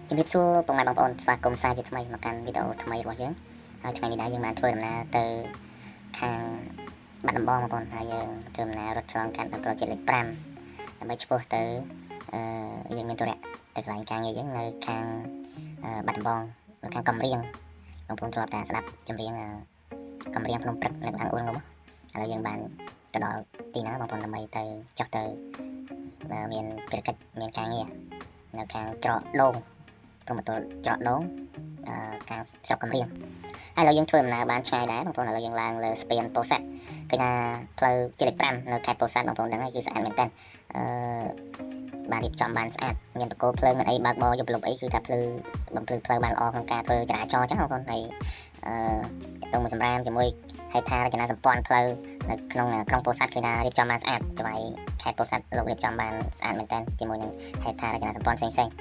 ជំរាបសួរពុកម៉ែបងប្អូនស្វាគមន៍សាជាថ្មីមកកាន់វីដេអូថ្មីរបស់យើងហើយថ្ងៃនេះដែរយើងបានធ្វើដំណើរទៅខាងបាត់ដំបងបងប្អូនហើយយើងធ្វើដំណើររត់ឆ្លងកាត់ផ្លូវជាតិលេខ5ដើម្បីឆ្ពោះទៅយើងមានទុរៈទៅកន្លែងការងារយើងនៅខាងបាត់ដំបងនៅខាងកំរៀងបងប្អូនធ្លាប់តែស្ដាប់ចម្រៀងកំរៀងភ្នំព្រឹកនៅខាងអ៊ូងឥឡូវយើងបានទៅដល់ទីណាបងប្អូនដើម្បីទៅចុះទៅមានភារកិច្ចមានការងារនៅខាងច្រកដូងព្រមទទួលច្រកដូងខាងស្រុកកំរៀងហើយឥឡូវយើងធ្វើដំណើរបានឆ្ងាយដែរបងប្អូនឥឡូវយើងឡើងលើស្ពានពោធិ៍សាត់ឃើញថាផ្លូវជាតិលេខ5នៅខេត្តពោធិ៍សាត់បងប្អូនដឹងហើយគឺស្អាតមែនតើបានរៀបចំបានស្អាតមានបកគោភ្លើងមានអីបើកបរយប់លុបអីគឺថាភ្លឺបំភ្លឺផ្លូវបានល្អក្នុងការធ្វើចរាចរណ៍ចឹងបងប្អូនហើយទៅមកសម្រាមជាមួយហេដ្ឋារចនាសម្ព័ន្ធផ្លូវនៅក្នុងក្រុងពោធិ៍សាត់គឺថារៀបចំបានស្អាតច្បាយខេត្តពោធិ៍សាត់លោករៀបចំបានស្អាតមែនតើជាមួយនឹងហេដ្ឋារចនាសម្ព័ន្ធផ្សេងៗ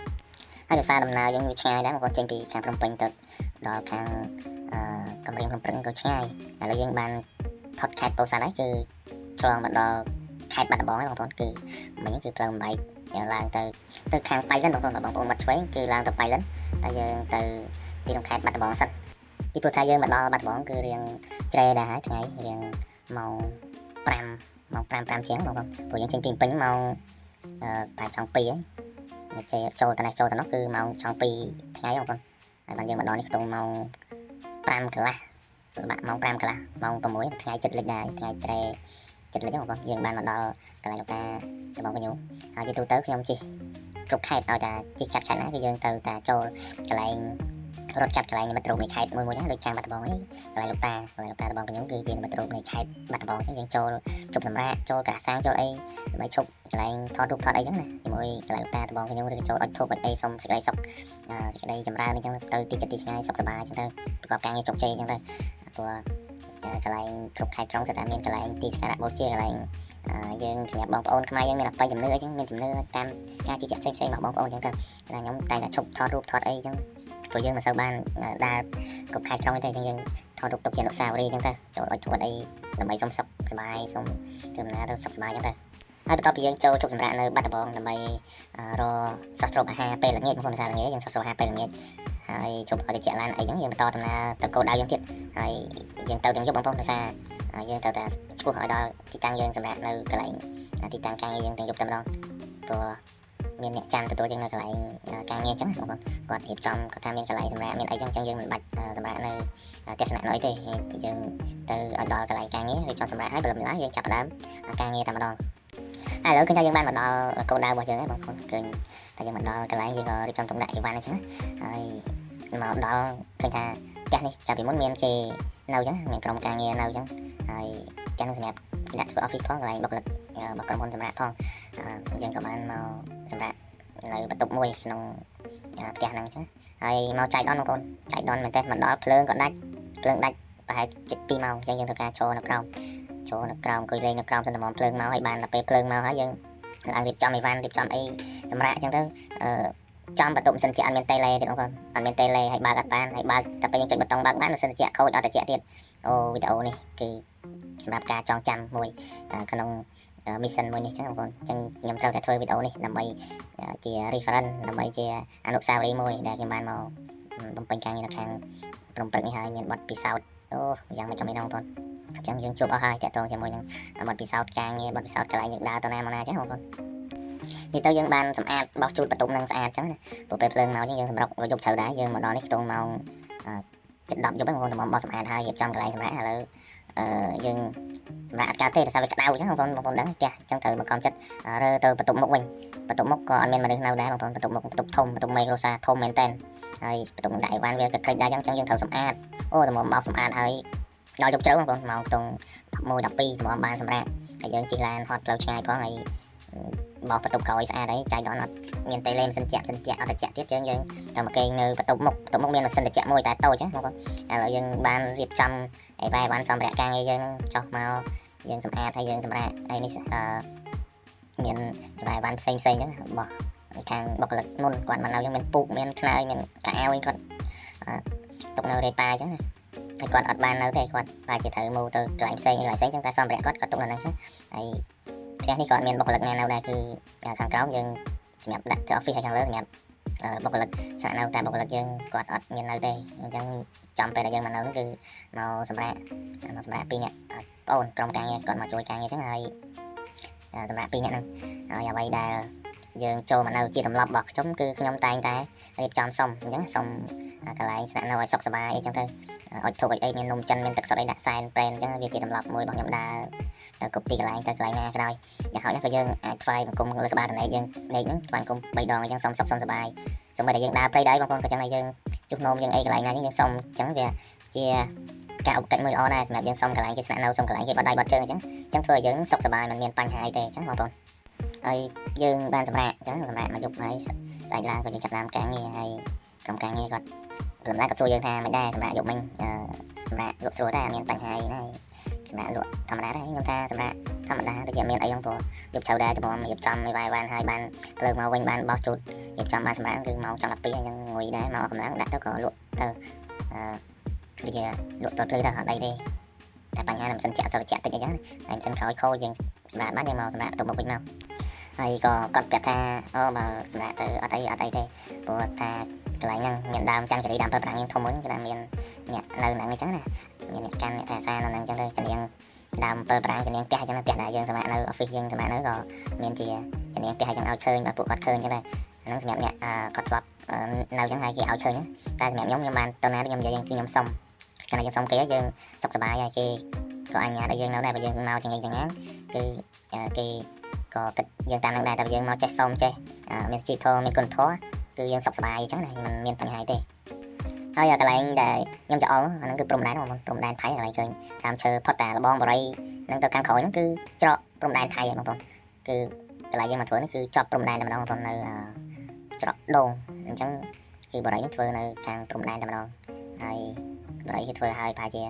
ហើយដោយសារដំណើរយើងវាឆ្ងាយដែរបងប្អូនចេញពីខាងភ្នំពេញទៅដល់ខាងកំរៀងភ្នំព្រឹងក៏ឆ្ងាយឥឡូវយើងបានផុតខេត្តពោធិ៍សាត់ហើយគឺឆ្លងមកដល់ខេត្តបាត់ដំបងហើយបងប្អូនគឺមិញគឺផ្លូវបំបែកយើងឡើងទៅខាងប៉ៃលិនបងប្អូនមកឆ្វេងគឺឡើងទៅប៉ៃលិនតែយើងទៅទីក្នុងខេត្តបាត់ដំបងសិនពីព្រោះថាយើងមកដល់បាត់ដំបងគឺរៀងជ្រេដែរហើយថ្ងៃរៀងម៉ោង5ជាងបងប្អូនព្រោះយើងចេញពីពេញម៉ោងតែចង់2ហើយចូលទៅនេះចូលទៅនោះគឺម៉ោងចង់2ថ្ងៃបងប្អូនហើយបានយើងមកដល់នេះខ្ទង់ម៉ោង5កន្លះបាក់ម៉ោង5កន្លះម៉ោង6ថ្ងៃចិត្តលិចដែរថ្ងៃជ្រេចិត្តលិចបងប្អូនយើងបានមកដល់កន្លែងលោកតាបងកញ្ញូហើយជាទូទៅខ្ញុំជិះគ្រប់ខេត្តឲ្យតែជិះកាត់ខេត្តណាគឺយើងទៅតែចូលកន្លែងរត់កាត់កន្លែងមិត្តរូបនៃខេត្តមួយចឹងដូចខាងបាត់ដំបងឯងកន្លែងលោកតាបងកញ្ញូគឺជាមិត្តរូបនៃខេត្តបាត់ដំបងចឹងយើងចូលជប់សម្រាប់ចូលកាសាំងចូលអីដើម្បីឈប់កន្លែងថតរូបថតអីចឹងណាជាមួយកន្លែងលោកតាបងកញ្ញូឬចូលអុចធូបអុចអីសុំសេចក្តីសុខសេចក្តីចម្រើនអញ្ចឹងទៅទីចិត្តទីឆ្ងាយសុខសប្បាយចឹងទៅប្រកបការងារជោគជ័យចឹងទៅព្រោះកន្លែងគ្រប់ខេត្តក្រុងស្ថិតតែមានកន្លែងទីសក្ការៈបូជាកន្លែងយើងសម្រាប់បងប្អូនខ្មែរយើងមានអបិយជំនឿអីចឹងមានជំនឿតាមការជឿជាក់ផ្សេងៗរបស់បងប្អូនចឹងទៅខ្ញុំតែតែឈប់ថតរូបថតអីចឹងព្រោះយើងមិនសូវបានដើរគ្រប់ខេត្តក្រុងទេអញ្ចឹងយើងថតរូបទុកជាអនុស្សាវរីយ៍អញ្ចឹងទៅចូលអុចធួតអីដើម្បីសុំសុខសប្បាយសុំធ្វើដំណើរទៅសុខសប្បាយអញ្ចឹងទៅហើយបន្ទាប់ពីយើងចូលជប់សម្រាប់នៅបាត់ដំបងដើម្បីរកស្រស់ស្រូបអាហារពេលល្ងាចបងប្អូនសារល្ងាចយើងស្រស់ស្រូបអាហារពេលល្ងាចហើយជប់ឲ្យតិចឡានអីចឹងយើងបន្តដំណើរទៅគោលដៅយើងទៀតហើយយើងទៅទាំងយប់បងប្អូនដោយសារយើងទៅតែឆ្ពោះឲ្យដល់ទីតាំងយើងសម្រាប់នៅកន្លែងទីតាំងការងារយើងទាំងយប់តែម្ដងព្រោះមានអ្នកចាំទទួលយើងនៅកន្លែងការងារអញ្ចឹងបងប្អូនគាត់រៀបចំគាត់ថាមានកន្លែងសម្រាប់មានអីអញ្ចឹងយើងមិនបាច់សម្រាប់នៅទស្សនៈនៅអីទេយើងទៅឲ្យដល់កន្លែងការងាររៀបចំសម្រាប់ឲ្យព្រលឹមឡើងយើងចាប់ផ្ដើមការងារតែម្ដងហើយឥឡូវឃើញថាយើងបានមកដល់គោលដៅរបស់យើងហើយបងប្អូនឃើញថាយើងមកដល់កន្លែងយើងក៏រៀបចំទុកដាក់អីវ៉ាន់អញ្ចឹងហើយមកដល់ឃើញថាផ្ទះនេះកាលពីមុនមានគេនៅអញ្ចឹងមានក្រុមការងារនៅអញ្ចឹងហើយផ្ទះនឹងសម្រាប់ដាក់ធ្វើ office ផងកន្លែងបុគ្គលិករបស់ក្រុមហ៊ុនសម្រាប់ផងយើងក៏បានមកសម្រាប់នៅបន្ទប់មួយក្នុងផ្ទះហ្នឹងអញ្ចឹងហើយមកចៃដន្យបងប្អូនចៃដន្យមែនតើមកដល់ភ្លើងក៏ដាច់ប្រហែលជិត2ម៉ោងអញ្ចឹងយើងធ្វើការចូលនៅក្រោមអង្គុយលេងនៅក្រោមសិនតែមកភ្លើងមកហើយបានដល់ពេលភ្លើងមកហើយយើងឡើងរៀបចំអីវ៉ាន់រៀបចំអីសម្រាប់អញ្ចឹងទៅចំបន្ទប់សិនជាអត់មានតេឡេទេបងប្អូនអត់មានតេឡេហើយបើកអត់បានហើយបើកតែពេលយើងចុចប៊ូតុងបើកបានសិនជាខូចអត់ត្រជាក់ទៀតអូវីដេអូនេះគឺសម្រាប់ការចងចាំមួយក្នុងmission មួយនេះចឹងបងប្អូនអញ្ចឹងខ្ញុំត្រូវតែធ្វើវីដេអូនេះដើម្បីជា reference ដើម្បីជាអនុស្សាវរីយ៍មួយដែលខ្ញុំបានមកបំពេញការងារនៅខាងព្រំព្រឹកនេះហើយមានបទពិសោធន៍អូយ៉ាងមិនចំទេបងប្អូនអញ្ចឹងយើងជួបអស់ហើយតាក់ទងជាមួយនឹងបទពិសោធន៍ការងារបទពិសោធន៍កន្លែងយើងដើរទៅណាមកណាចឹងបងប្អូននិយាយទៅយើងបានសម្អាតបោះជូតបន្ទប់នឹងស្អាតចឹងណាព្រោះពេលភ្លើងមកយើងសម្រុកយប់ជ្រៅដែរយើងមកដល់នេះខ្ទង់ម៉ោងជិត10យប់ហ្នឹងបងប្អូនតែមកបោះសម្អាតហើយរៀបចំកន្លែងសម្រាប់ឥឡូវយើងសម្រាប់អត់កើតទេតែវាក្តៅចឹងបងប្អូនដឹងផ្ទះចឹងត្រូវមកកំចិត្តរើទៅបន្ទប់មុខវិញបន្ទប់មុខក៏អត់មានមនុស្សនៅដែរបងប្អូនបន្ទប់មុខបន្ទប់ធំបន្ទប់មេគ្រួសារធំមែនតើហើយបន្ទប់ដាក់អីវ៉ាន់វាក៏ក្រិចដែរចឹងយើងត្រូវសម្អាតអូតែមកបោះសម្អាតហើយដល់យប់ជ្រៅបងប្អូនម៉ោងខ្ទង់11 12តែមកបានសម្រាប់ហើយយើងជិះឡានហត់ផ្លូវឆ្ងាយផងហើយបោះបន្ទប់ក្រោយស្អាតហើយចៃដន្យអត់មានតេឡេម៉ាស៊ីនត្រជាក់អត់ត្រជាក់ទៀតយើងទៅមកគេងនៅបន្ទប់មុខមានម៉ាស៊ីនត្រជាក់មួយតែតូចហ្នឹងបងប្អូនឥឡូវយើងបានរៀបចំអីវ៉ាន់បានសម្ភារៈការងារយើងចុះមកយើងសម្អាតហើយយើងសម្រាប់ហើយនេះមានអីវ៉ាន់ផ្សេងអញ្ចឹងបោះខាងបុគ្គលិកមុនគាត់មកនៅយើងមានពូកមានខ្នើយមានកៅអៅគាត់ទុកនៅរេប៉ាអញ្ចឹងណាហើយគាត់អត់បាននៅទេគាត់ប្រហែលជាត្រូវមកទៅកន្លែងផ្សេងចឹងតែសម្ភារៈគាត់ទុកនៅហ្នឹងចឹងហើយផ្ទះនេះក៏អត់មានបុគ្គលិកណានៅដែរគឺខាងក្រោមយើងសម្រាប់ដាក់ធ្វើ office ហើយខាងលើសម្រាប់ បុគ្គលិកស្នាក់នៅតែបុគ្គលិកយើងគាត់អត់មាននៅទេអញ្ចឹងចំពេលដែលយើងមកនៅហ្នឹងគឺមកសម្រាប់2នាក់បងអូនក្រុមការងារគាត់មកជួយការងារអញ្ចឹងហើយសម្រាប់2នាក់ហ្នឹងហើយអ្វីដែលយើងចូលមកនៅជាទម្លាប់របស់ខ្ញុំគឺខ្ញុំតែងតែរៀបចំសុំអញ្ចឹងសុំកន្លែងស្នាក់នៅឲ្យសុខសប្បាយអីចឹងទៅអុជធូបអីមាននំចិនមានទឹកសុទ្ធអីដាក់សែនប្រេនអញ្ចឹងវាជាទម្លាប់មួយរបស់ខ្ញុំដើរទៅគ្រប់ទីកន្លែងទៅកន្លែងណាក៏ដោយយ៉ាងហោចណាស់ក៏យើងអាចថ្វាយបង្គំលើក្បាលតនេកយើងដេកហ្នឹងថ្វាយបង្គំ3ដងអញ្ចឹងសុំសុខសុំសប្បាយសូម្បីតែយើងដើរព្រៃដែរបងប្អូនក៏ចឹងដែរយើងជុះនោមយើងអីកន្លែងណាយើងសុំអញ្ចឹងវាជាការឧបកិច្ចមួយល្អដែរសម្រាប់យើងសុំកន្លែងគេស្នាក់នៅសុំកន្លែងគេបត់ដៃបត់ជើងអញ្ចឹងធ្វើឲ្យយើងសុខសប្បាយមិនមានបញ្ហាអីទេអញ្ចឹងបងប្អូនហើយយើងបានសម្រាប់អញ្ចឹងសម្រាប់មកយប់ហើយស្អែកឡើងក៏យើងចាប់តាមការងារហើយក្រុមការងារគាត់ព្រមដែរក៏សួរយើងថាមិនដែរសម្រាប់យប់មិញសម្រាប់លក់ស្រួលតែអត់មានបញ្ហាអីណាសម្រាប់លក់ធម្មតាដែរខ្ញុំថាសម្រាប់ធម្មតាដូចជាមានអីហ្នឹងព្រោះយប់ជ្រៅដែរតែមករៀបចំឲ្យវាយបានហើយបានភ្លើងមកវិញបានបោះជូតរៀបចំបានសម្រាប់គឺម៉ោងចុង12អញ្ចឹងងុយដែរមកកម្លាំងដាក់ទៅក៏លក់ទៅដូចជាលក់ទៅភ្លឺទៅអត់អីទេតែបញ្ហានឹងម៉ាស៊ីនចាក់អសរចាក់តិចអញ្ចឹងហើយម៉ាស៊ីនក្រោយខូចយើងសម្រាប់បានយើងមកសម្រាប់ទៅមកវិញមកហើយក៏គាត់ប្រាប់ថាអូបើសម្រាប់ទៅអត់អីទេព្រោះថាកន្លែងហ្នឹងមានដើមច័ន្ទគិរីដើមប្រើប្រាំងយើងធំមួយគឺថាមានអ្នកនៅហ្នឹងអញ្ចឹងណាមានអ្នកកាន់អ្នកថែសារនៅហ្នឹងអញ្ចឹងទៅជំនាញដើមប្រើប្រាំងជំនាញផ្ទះអញ្ចឹងផ្ទះដែលយើងសម្រាប់នៅ office យើងសម្រាប់នៅក៏មានជាជំនាញផ្ទះអញ្ចឹងឲ្យឃើញបើពួកគាត់ឃើញអញ្ចឹងដែរហ្នឹងសម្រាប់អ្នកគាត់ធ្លាប់នៅអញ្ចឹងហើយគេឲ្យឃើញតែសម្រាប់ខ្ញុំបានទៅណាខ្ញុំនិយាយគឺខ្ញុំសុំកាលណាយើងសុំគេយើងសុខសប្បាយហើយគេក៏អញ្ញាតឲ្យយើងនៅដែរបើយើងមកចង្អេងចង្អានគឺគេក៏គិតយើងតាមនឹងដែរតែយើងមកចេះសុំចេះមានជីវធម៌មានគុណធម៌គឺយើងសុខសប្បាយអញ្ចឹងណាมันមានបញ្ហាទេហើយកន្លែងដែលខ្ញុំចោលអាហ្នឹងគឺព្រំដែនបងប្អូនព្រំដែនថៃកន្លែងឃើញតាមឈើផុតតាលបងបរិយហ្នឹងទៅខាងក្រោយហ្នឹងគឺច្រកព្រំដែនថៃបងប្អូនគឺកន្លែងយើងមកធ្វើនេះគឺជាប់ព្រំដែនតែម្ដងបងប្អូននៅច្រកដងអញ្ចឹងគឺបរិយហ្នឹងធ្វើនៅខាងព្រំដែនតែម្ដងហើយបរិយគឺធ្វើឲ្យប្រហែលជា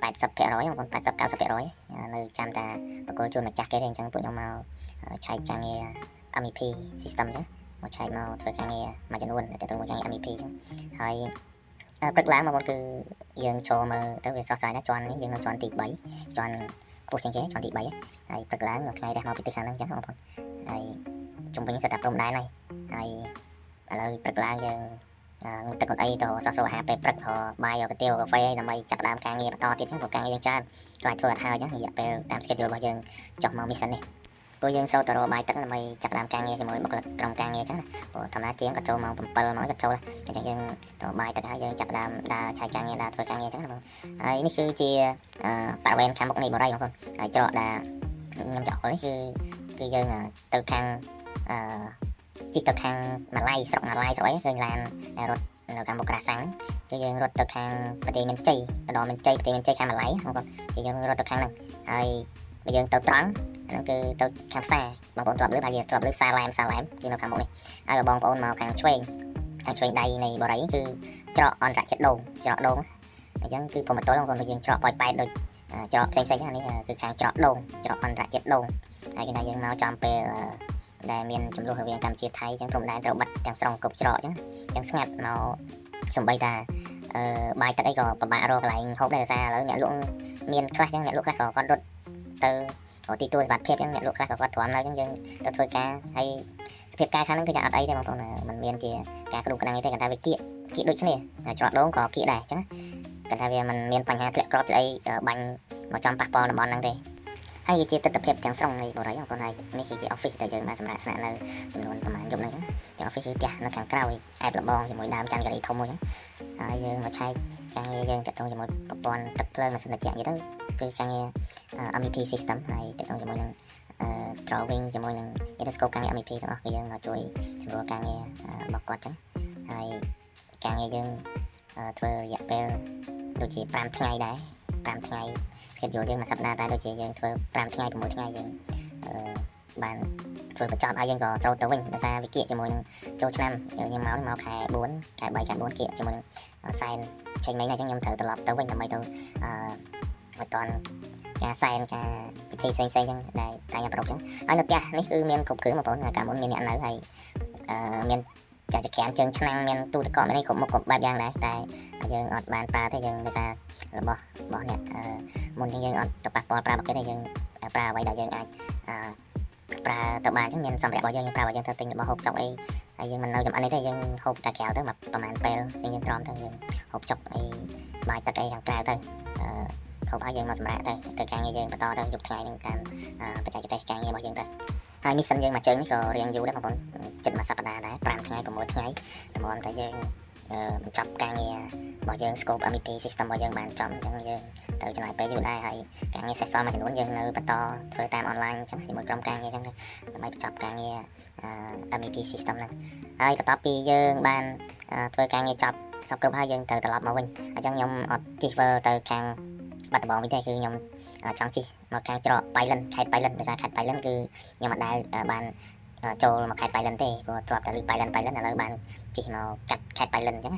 80% បងប្អូន80-90% នៅចាំតាបកគលជួនម្ចាស់គេទេអញ្ចឹងពួកខ្ញុំមកឆែកការងារ MEP system អញ្ចឹងមកឆែកមកធ្វើការងារមួយចំនួនតែទៅមួយការងារ MEP អញ្ចឹងហើយព្រឹកឡើងមកបងគឺយើងចូលមើលទៅវាស្រស់ស្រាយណាស់ជាន់នេះយើងនៅជាន់ទី3ជាន់ខ្ពស់ជាងគេជាន់ទី3ហើយព្រឹកឡើងថ្ងៃរះមកពីទិសខាងហ្នឹងអញ្ចឹងបងប្អូនហើយជំវិញសិតតែព្រំដែនហើយឥឡូវព្រឹកឡើងយើងងូតទឹកងូតអីទៅសោះអាហារពេលព្រឹកបាយកាទៀវកាហ្វេដើម្បីចាប់ដើមការងារបន្តទៀតអញ្ចឹងព្រោះការងារយើងច្រើនខ្លាចធ្វើអត់ហើយអញ្ចឹងរយៈពេលតាម schedule របស់យើងចុះមក mission នេះព្រោះយើងចូលទៅរកបាយទឹកដើម្បីចាប់ដើមការងារជាមួយបុគ្គលិកក្រុមការងារអញ្ចឹងណាព្រោះធម្មតាជាងក៏ចូលម៉ោង7ម៉ោងក៏ចូលអញ្ចឹងយើងទៅបាយទឹកហើយយើងចាប់ដើមដើរឆែកការងារដើរធ្វើការងារអញ្ចឹងណាបងហើយនេះគឺជាបរិវេណខាងមុខនេះបរិយបងប្អូនហើយច្រកដែលខ្ញុំចោលនេះគឺយើងទៅខាងជិះទៅខាងម៉ាឡៃស្រុកម៉ាឡៃស្រុកអីឃើញឡានដែលរត់នៅខាងមុខក្រាសាំងគឺយើងរត់ទៅខាងប្រទេសមានជ័យដល់មានជ័យប្រទេសមានជ័យខាងម៉ាឡៃបងប្អូនគឺយើងរត់ទៅខាងហ្នឹងហើយបើយើងទៅត្រង់ហ្នឹងគឺទៅខាងផ្សារបងប្អូនធ្លាប់លើថាយើងធ្លាប់លើផ្សារឡែមគឺនៅខាងមុខនេះហើយបើបងប្អូនមកខាងឆ្វេងដៃនៃបរិយគឺច្រកអន្តរជាតិដូងអញ្ចឹងគឺព្រមតលបងប្អូនយើងច្រកប៉ោយប៉ែតដូចច្រកផ្សេងៗនេះគឺខាងច្រកដូងច្រកអន្តរជាតិដូងហើយគឺថាយើងមកចំពេលដែលមានចំនួនរវាងកម្ពុជាថៃអញ្ចឹងព្រំដែនត្រូវបាត់ទាំងស្រុងគ្រប់ច្រកអញ្ចឹងស្ងាត់មកសំបីតាបាយទឹកអីក៏ពិបាករកកន្លែងហូបដែរដោយសារឥឡូវអ្នកលក់មានខ្លះអញ្ចឹងអ្នកលក់ខ្លះក៏គាត់រត់ទៅទីទួលសុវត្ថិភាពអញ្ចឹងអ្នកលក់ខ្លះក៏គាត់ទ្រាំនៅអញ្ចឹងយើងទៅធ្វើការហើយសភាពការខាងហ្នឹងគឺថាអត់អីទេបងប្អូនมันមានជាការគ្រប់កម្លាំងទេគាត់ថាវាគៀកដូចគ្នាច្រកដូងក៏គៀកដែរអញ្ចឹងគាត់ថាវាมันមានបញ្ហាធ្លាក់គ្រាប់អីបាញ់មកចំប៉ះពាល់តំបន់ហ្នឹងទេហើយវាជាទស្សនវិជ្ជាទាំងស្រុងនៃបរិយាបងប្អូនហើយនេះគឺជា office ដែលយើងបានសម្រាប់ស្នាក់នៅចំនួនប្រហែលយប់ហ្នឹងចឹង office គឺផ្ទះនៅខាងក្រោយអែបលបងជាមួយដើមច័ន្ទគិរីធំមួយហ្នឹងហើយយើងមកឆែកការងារយើងតាក់ទងជាមួយប្រព័ន្ធទឹកភ្លើងម៉ាស៊ីនត្រជាក់និយាយទៅគឺការងារ MEP system ហើយតាក់ទងជាមួយនឹង drawing ជាមួយនឹង scope ការងារ MEP ទាំងអស់គឺយើងមកជួយសម្រួលការងាររបស់គាត់ចឹងហើយការងារយើងធ្វើរយៈពេលដូចជា5ថ្ងៃដែរ5ថ្ងៃschedule យើងមួយសប្តាហ៍តែដូចជាយើងធ្វើ5ថ្ងៃ6ថ្ងៃយើងបានធ្វើបញ្ចប់ហើយយើងក៏ស្រោតទៅវិញដោយសារវាគៀកជាមួយនឹងចូលឆ្នាំខ្ញុំមកខែ4ខែ3ខែ4គៀកជាមួយនឹងសែនចេញមិញអញ្ចឹងខ្ញុំត្រូវត្រឡប់ទៅវិញដើម្បីទៅអត់តាន់ការសែនការពិធីផ្សេងៗអញ្ចឹងដែលតែញ៉ាំប្រកអញ្ចឹងហើយនៅផ្ទះនេះគឺមានគ្រប់គ្រឿងបងប្អូនកាលមុនមានអ្នកនៅហើយមានចាក់ចក្រានជើងឆ្នាំងមានទូទឹកកកមាននេះគ្រប់មុខគ្រប់បែបយ៉ាងដែរតែយើងអត់បានប្រើទេយើងដោយសាររបស់អ្នកមុនយើងអត់ទៅប៉ះពាល់ប្រើរបស់គេទេយើងប្រើអ្វីដែលយើងអាច ប្រើទៅបានអញ្ចឹងមានសម្ភារៈរបស់យើងប្រើរបស់យើងទៅទិញរបស់ហូបចុកអីហើយយើងមិននៅចំអិននេះទេយើងហូបតែក្រៅទៅមកប្រហែលពេលអញ្ចឹងយើងទ្រាំទៅយើងហូបចុកអីបាយទឹកអីខាងក្រៅទៅហូបហើយយើងមកសម្រាប់ទៅការងារយើងបន្តទៅយប់ថ្ងៃនឹងតាមបច្ចេកទេសការងាររបស់យើងទៅហើយមីសិនយើងមកជើងនេះក៏រៀងយូរដែរបងប្អូនជិតមួយសប្តាហ៍ដែរ5ថ្ងៃ6ថ្ងៃតម្រាំតែយើងបញ្ចប់ការងាររបស់យើង scope MEP system របស់យើងបានចំអញ្ចឹងយើងទៅចំណាយពេលយូរដែរហើយការងារសេសសល់មួយចំនួនយើងនៅបន្តធ្វើតាម online អញ្ចឹងជាមួយក្រុមការងារអញ្ចឹងដើម្បីបញ្ចប់ការងារMEP system ហ្នឹងហើយបន្ទាប់ពីយើងបានធ្វើការងារចប់សពគ្រប់ហើយយើងត្រូវត្រឡប់មកវិញអញ្ចឹងខ្ញុំអត់ជិះធ្វើទៅខាងបាត់ដំបងវិញទេគឺខ្ញុំចង់ជិះមកខាងច្រកបៃលិនខេត្តបៃលិនដោយសារខេត្តបៃលិនគឺខ្ញុំអត់ដែលបានចូលមកខេត្តបៃលិនទេព្រោះធ្លាប់តែលើបៃលិនឥឡូវបានជិះមកកាត់ខេត្តបៃលិនអញ្ចឹង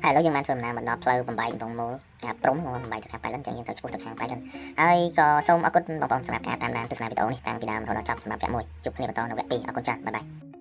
ហើយឥឡូវយើងបានធ្វើដំណើរមកដល់ផ្លូវបំបែកកំពង់មូលគេហៅព្រំបំបែកទៅខាងបៃលិនអញ្ចឹងយើងទៅឆ្ពោះទៅខាងបៃលិនហើយក៏សូមអរគុណបងប្អូនសម្រាប់ការតាមដានទស្សនាវីដេអូនេះតាំងពីដើមរហូតដល់ចប់សម្រាប់វគ្គ1ជួបគ្នាបន្តនៅវគ្គ2អរគុណច្រើនបាយបាយ